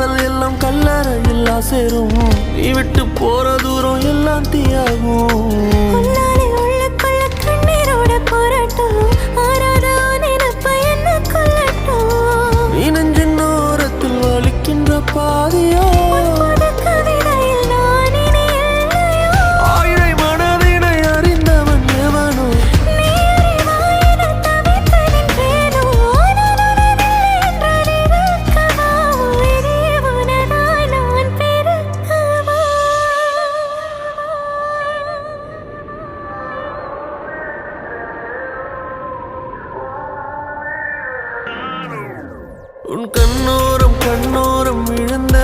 காதல் எல்லாம் கல்லறையில் சேரும். நீ விட்டு போற தூரம் எல்லாம் தீயாகும். நீ நெஞ்சின் ஓரத்தில் வலிக்கின்ற பாதியோ ஆயிரை மனதினை அறிந்தவன் எவனோ உன் கண்ணோரம் கண்ணோரம் விழுந்த